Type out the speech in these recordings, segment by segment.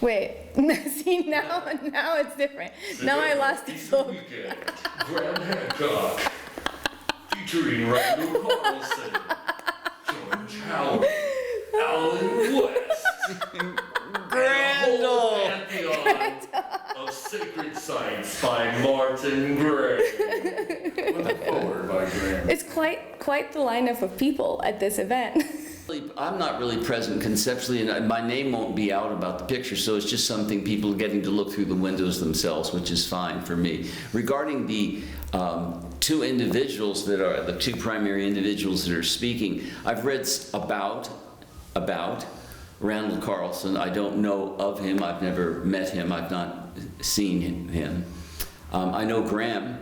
Wait, see, now it's different. Now I lost the flow. Weekend, Grand Hancock, featuring Randall Carlson, George Howard, Alan West, Randall! Pantheon of Sacred Sites by Martin Gray. With a forward by Graham. It's quite the lineup of people at this event. I'm not really present conceptually, and my name won't be out about the picture, so it's just something people are getting to look through the windows themselves, which is fine for me. Regarding the two individuals that are, the two primary individuals that are speaking, I've read about Randall Carlson. I don't know of him. I've never met him. I've not seen him. I know Graham.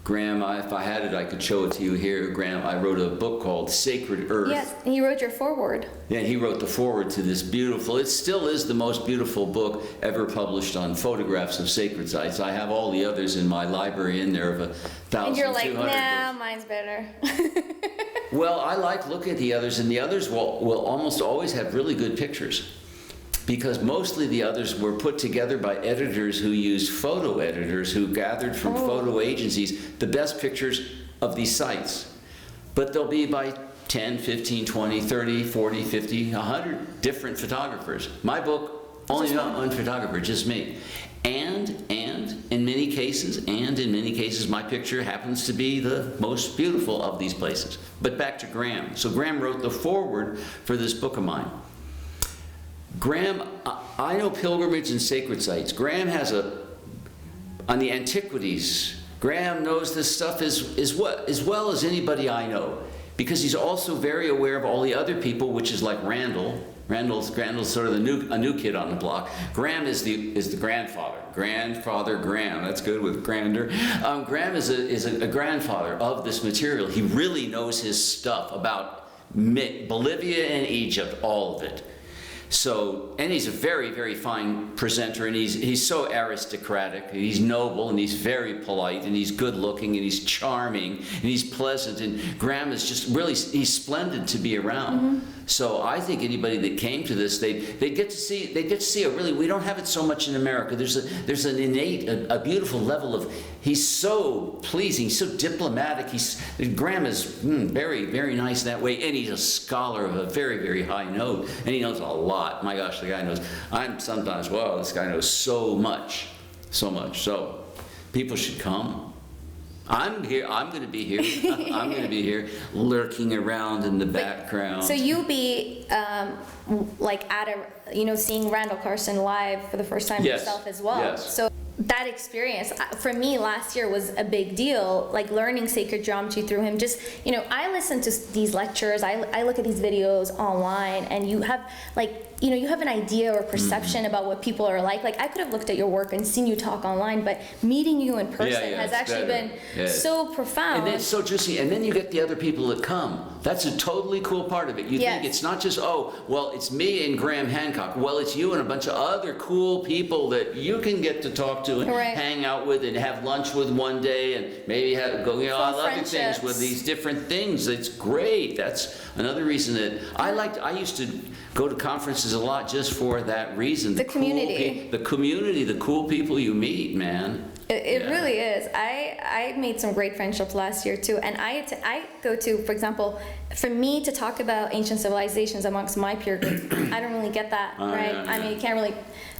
Graham, if I had it, I could show it to you here. Graham, I wrote a book called Sacred Earth. Yes, and he wrote your foreword. Yeah, he wrote the foreword to this beautiful, it still is the most beautiful book ever published on photographs of sacred sites. I have all the others in my library in there of 1,200. And you're like, nah, mine's better. Well, I like looking at the others, and the others will almost always have really good pictures. Because mostly the others were put together by editors who used photo editors who gathered from photo agencies the best pictures of these sites. But they'll be by 10, 15, 20, 30, 40, 50, 100 different photographers. My book, only not one photographer, just me. And in many cases, my picture happens to be the most beautiful of these places. But back to Graham. So Graham wrote the foreword for this book of mine. Graham, I know pilgrimage and sacred sites. Graham has on the antiquities, Graham knows this stuff as well as anybody I know, because he's also very aware of all the other people, which is like Randall. Randall's sort of a new kid on the block. Graham is the grandfather. Grandfather Graham, that's good with grander. Graham is a grandfather of this material. He really knows his stuff about Bolivia and Egypt, all of it. So, and he's a very, very fine presenter, and he's so aristocratic, and he's noble, and he's very polite, and he's good looking, and he's charming, and he's pleasant, and Graham is just really, he's splendid to be around. Mm-hmm. So I think anybody that came to this, they get to see a really, we don't have it so much in America. There's an innate, a beautiful level of, he's so pleasing, so diplomatic. Graham is very, very nice that way, and he's a scholar of a very, very high note, and he knows a lot. My gosh, the guy knows. I'm sometimes, wow, this guy knows so much. So people should come. I'm here. I'm going to be here. I'm going to be here, lurking around in the background. So you'll be like at seeing Randall Carlson live for the first time yourself as well. Yes. So that experience for me last year was a big deal. Like learning sacred geometry through him. Just I listen to these lectures. I look at these videos online, and you have you have an idea or perception about what people are like. Like I could have looked at your work and seen you talk online, but meeting you in person has actually been so profound. And then so juicy. And then you get the other people that come. That's a totally cool part of it. You think it's not just, it's me and Graham Hancock. Well, it's you and a bunch of other cool people that you can get to talk to and hang out with and have lunch with one day, and maybe go on other things with these different things. It's great. That's another reason that I used to go to conferences a lot just for that reason. The community. The community, the cool people you meet, man. It really is. I made some great friendships last year too, and I go to, for example, for me to talk about ancient civilizations amongst my peer group, I don't really get that, right? Yeah. I mean, you can't really,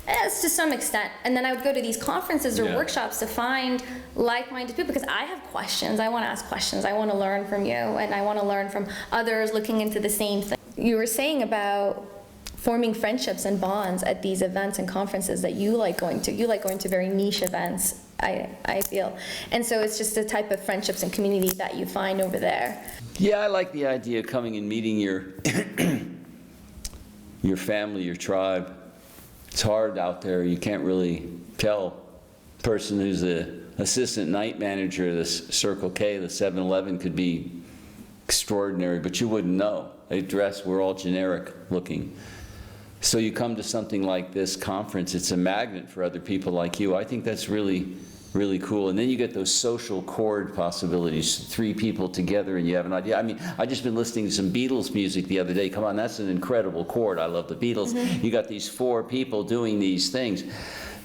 it's to some extent. And then I would go to these conferences or workshops to find like-minded people, because I have questions. I want to ask questions. I want to learn from you, and I want to learn from others looking into the same thing. You were saying about forming friendships and bonds at these events and conferences that you like going to. You like going to very niche events, I feel. And so it's just the type of friendships and community that you find over there. Yeah, I like the idea of coming and meeting your your family, your tribe. It's hard out there. You can't really tell. Person who's the assistant night manager of the Circle K, the 7-Eleven, could be extraordinary, but you wouldn't know. They dress, we're all generic looking. So you come to something like this conference, it's a magnet for other people like you. I think that's really really cool. And then you get those social chord possibilities, 3 people together and you have an idea. I mean, I just been listening to some Beatles music the other day. Come on, that's an incredible chord. I love the Beatles. You got these 4 people doing these things.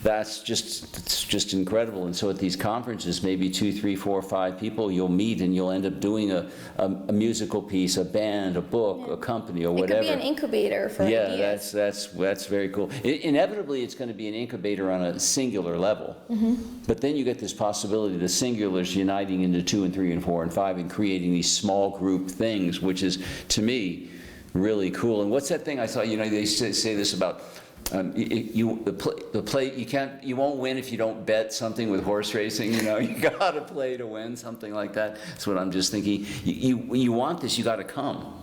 It's just incredible. And so at these conferences, maybe 2, 3, 4, 5 people you'll meet, and you'll end up doing a musical piece, a band, a book, a company, or whatever. It could be an incubator for ideas. That's very cool. Inevitably, it's going to be an incubator on a singular level. But then you get this possibility of the singulars uniting into 2 and 3 and 4 and 5 and creating these small group things, which is, to me, really cool. And what's that thing I saw? You know, they say this about. You won't win if you don't bet something with horse racing. You know, you got to play to win, something like that. That's what I'm just thinking. You want this, you got to come.